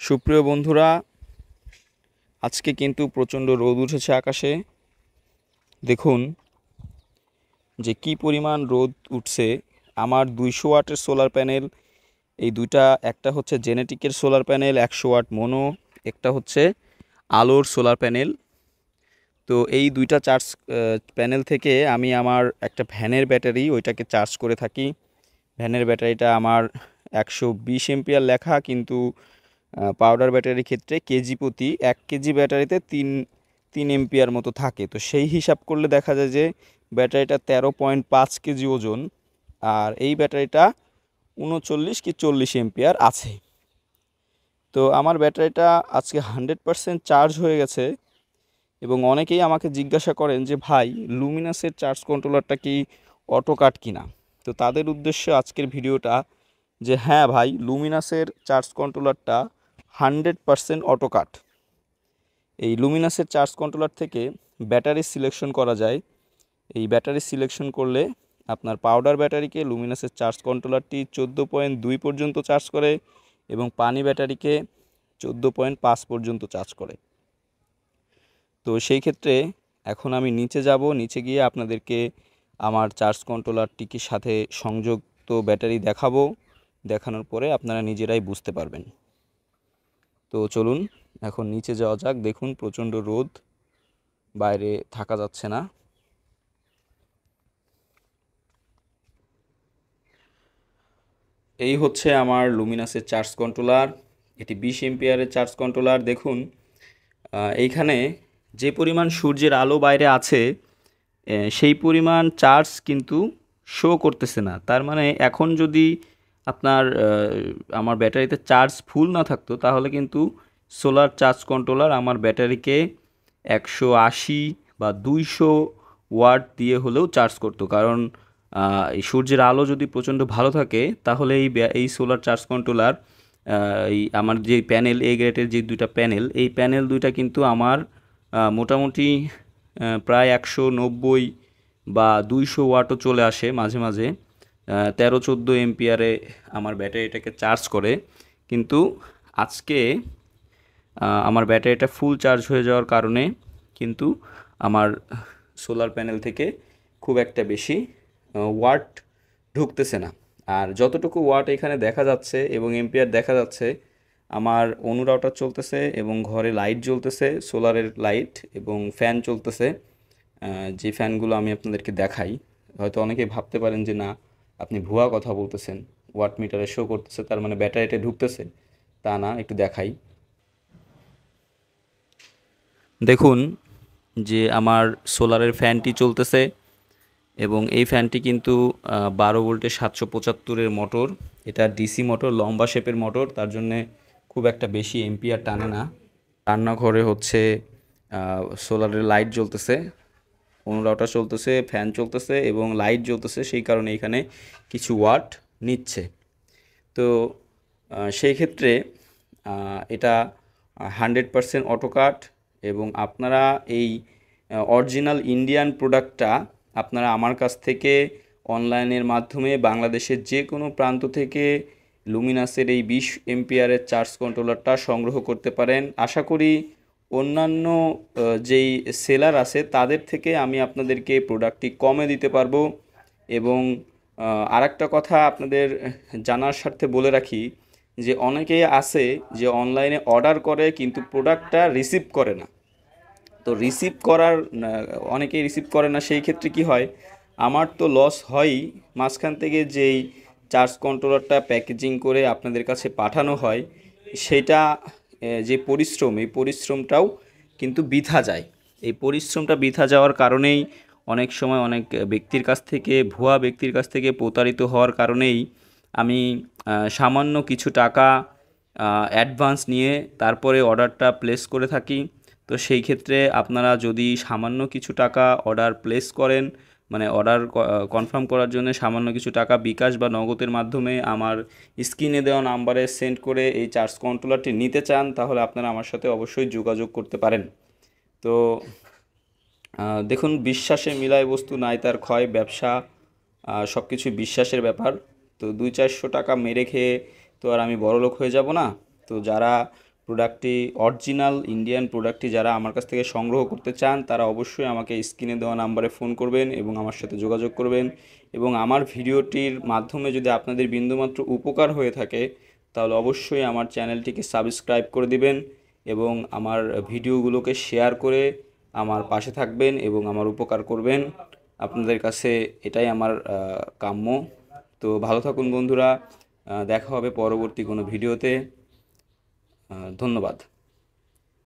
সুপ্রিয় বন্ধুরা, আজকে কিন্তু প্রচণ্ড রোদ উঠেছে আকাশে। দেখুন যে কি পরিমাণ রোদ উঠছে। আমার 200 ওয়াটের সোলার প্যানেল, এই দুইটা, একটা হচ্ছে জেনেটিকের সোলার প্যানেল 100 ওয়াট মোনো, একটা হচ্ছে আলোর সোলার প্যানেল। তো এই দুইটা চার্জ প্যানেল থেকে আমি আমার একটা ভ্যানের ব্যাটারি ওইটাকে চার্জ করে থাকি। ভ্যানের ব্যাটারিটা আমার 120 এম্পিয়ার লেখা, কিন্তু পাউডার ব্যাটারির ক্ষেত্রে কেজি প্রতি 1 কেজি ব্যাটারিতে তিন এম্পিয়ার মতো থাকে। তো সেই হিসাব করলে দেখা যায় যে ব্যাটারিটা 13.5 কেজি ওজন, আর এই ব্যাটারিটা 39 কি 40 এম্পিয়ার আছে। তো আমার ব্যাটারিটা আজকে 100% চার্জ হয়ে গেছে। এবং অনেকেই আমাকে জিজ্ঞাসা করেন যে ভাই, লুমিনাসের চার্জ কন্ট্রোলারটা কি অটো কাট কিনা। তো তাদের উদ্দেশ্যে আজকের ভিডিওটা, যে হ্যাঁ ভাই, লুমিনাসের চার্জ কন্ট্রোলারটা 100% অটো কাট। এই লুমিনাসের চার্জ কন্ট্রোলার থেকে ব্যাটারি সিলেকশন করা যায়। এই ব্যাটারি সিলেকশন করলে আপনার পাউডার ব্যাটারিকে লুমিনাসের চার্জ কন্ট্রোলারটি 14.2 পর্যন্ত চার্জ করে, এবং পানি ব্যাটারিকে 14.5 পর্যন্ত চার্জ করে। তো সেই ক্ষেত্রে এখন আমি নিচে যাব, নিচে গিয়ে আপনাদেরকে আমার চার্জ কন্ট্রোলারটিকে সাথে সংযুক্ত ব্যাটারি দেখাবো। দেখানোর পরে আপনারা নিজেরাই বুঝতে পারবেন। তো চলুন এখন নিচে যাওয়া যাক। দেখুন প্রচণ্ড রোদ, বাইরে থাকা যাচ্ছে না। এই হচ্ছে আমার লুমিনাসের চার্জ কন্ট্রোলার। এটি 20 এম্পিয়ারের চার্জ কন্ট্রোলার। দেখুন এইখানে যে পরিমাণ সূর্যের আলো বাইরে আছে, সেই পরিমাণ চার্জ কিন্তু শো করতেছে না। তার মানে এখন যদি আপনার আমার ব্যাটারিতে চার্জ ফুল না থাকতো, তাহলে কিন্তু সোলার চার্জ কন্ট্রোলার আমার ব্যাটারিকে 180 বা 200 ওয়াট দিয়ে হলেও চার্জ করতো। কারণ এই সূর্যের আলো যদি প্রচণ্ড ভালো থাকে, তাহলে এই সোলার চার্জ কন্ট্রোলার, এই আমার যে প্যানেল, এ গ্রেডের যে দুইটা প্যানেল, এই প্যানেল দুইটা কিন্তু আমার মোটামুটি প্রায় 190 বা 200 ওয়াটও চলে আসে মাঝে মাঝে। 13-14 এম্পিয়ারে আমার ব্যাটারিটাকে চার্জ করে। কিন্তু আজকে আমার ব্যাটারিটা ফুল চার্জ হয়ে যাওয়ার কারণে কিন্তু আমার সোলার প্যানেল থেকে খুব একটা বেশি ওয়াট ঢুকতেছে না। আর যতটুকু ওয়াট এখানে দেখা যাচ্ছে এবং এম্পিয়ার দেখা যাচ্ছে, আমার অনুরাউটার চলতেছে এবং ঘরে লাইট জ্বলতেছে, সোলারের লাইট, এবং ফ্যান চলতেছে। যে ফ্যানগুলো আমি আপনাদেরকে দেখাই, হয়তো অনেকেই ভাবতে পারেন যে না, আপনি ভুয়া কথা বলতেছেন, ওয়াট মিটারে শো করতেছে তার মানে ব্যাটারিটা ঢুকতেছে। তা না, একটু দেখাই। দেখুন যে আমার সোলারের ফ্যানটি চলতেছে, এবং এই ফ্যানটি কিন্তু 12 ভোল্টের 775-এর মোটর। এটা ডিসি মোটর, লম্বা শেপের মোটর, তার জন্যে খুব একটা বেশি এম্পিয়ার টানে না। রান্নাঘরে হচ্ছে সোলারের লাইট জ্বলতেছে, অনুরাউটার চলতেছে, ফ্যান চলতেছে এবং লাইট জ্বলতেছে, সেই কারণে এখানে কিছু ওয়াট নিচ্ছে। তো সেই ক্ষেত্রে এটা 100% অটোকাট। এবং আপনারা এই অরিজিনাল ইন্ডিয়ান প্রোডাক্টটা আপনারা আমার কাছ থেকে অনলাইনের মাধ্যমে বাংলাদেশের যে কোনো প্রান্ত থেকে লুমিনাসের এই 20 এম্পিয়ারের চার্জ কন্ট্রোলারটা সংগ্রহ করতে পারেন। আশা করি অন্যান্য যেই সেলার আছে তাদের থেকে আমি আপনাদেরকে প্রোডাক্টটি কমে দিতে পারবো। এবং আরেকটা কথা আপনাদের জানার স্বার্থে বলে রাখি, যে অনেকেই আছে যে অনলাইনে অর্ডার করে কিন্তু প্রোডাক্টটা রিসিভ করে না। তো অনেকেই রিসিভ করে না, সেই ক্ষেত্রে কি হয়, আমার তো লস হয়ই। মাঝখান থেকে যেই চার্জ কন্ট্রোলারটা প্যাকেজিং করে আপনাদের কাছে পাঠানো হয়, সেটা যে পরিশ্রম, এই পরিশ্রমটাও কিন্তু বৃথা যায়। এই পরিশ্রমটা বৃথা যাওয়ার কারণেই অনেক সময় অনেক ব্যক্তির কাছ থেকে, ভুয়া ব্যক্তির কাছ থেকে প্রতারিত হওয়ার কারণেই আমি সামান্য কিছু টাকা অ্যাডভান্স নিয়ে তারপরে অর্ডারটা প্লেস করে থাকি। তো সেই ক্ষেত্রে আপনারা যদি সামান্য কিছু টাকা অর্ডার প্লেস করেন, মানে অর্ডার কনফার্ম করার জন্য সামান্য কিছু টাকা বিকাশ বা নগদের মাধ্যমে আমার স্ক্রিনে দেওয়া নাম্বারে সেন্ড করে এই চার্জ কন্ট্রোলারটি নিতে চান, তাহলে আপনারা আমার সাথে অবশ্যই যোগাযোগ করতে পারেন। তো দেখুন, বিশ্বাসে মিলায় বস্তু নাই তার ক্ষয়। ব্যবসা সব কিছু বিশ্বাসের ব্যাপার। তো 200-400 টাকা মেরে খেয়ে তো আর আমি বড়লোক হয়ে যাব না। তো যারা প্রোডাক্টটি অরিজিনাল ইন্ডিয়ান প্রোডাক্টটি যারা আমার কাছ থেকে সংগ্রহ করতে চান তারা অবশ্যই আমাকে স্ক্রিনে দেওয়া নাম্বারে ফোন করবেন এবং আমার সাথে যোগাযোগ করবেন। এবং আমার ভিডিওটির মাধ্যমে যদি আপনাদের বিন্দুমাত্র উপকার হয়ে থাকে তাহলে অবশ্যই আমার চ্যানেলটিকে সাবস্ক্রাইব করে দিবেন এবং আমার ভিডিওগুলোকে শেয়ার করে আমার পাশে থাকবেন এবং আমার উপকার করবেন। আপনাদের কাছে এটাই আমার কাম্য। তো ভালো থাকুন বন্ধুরা, দেখা হবে পরবর্তী কোনো ভিডিওতে। ধন্যবাদ।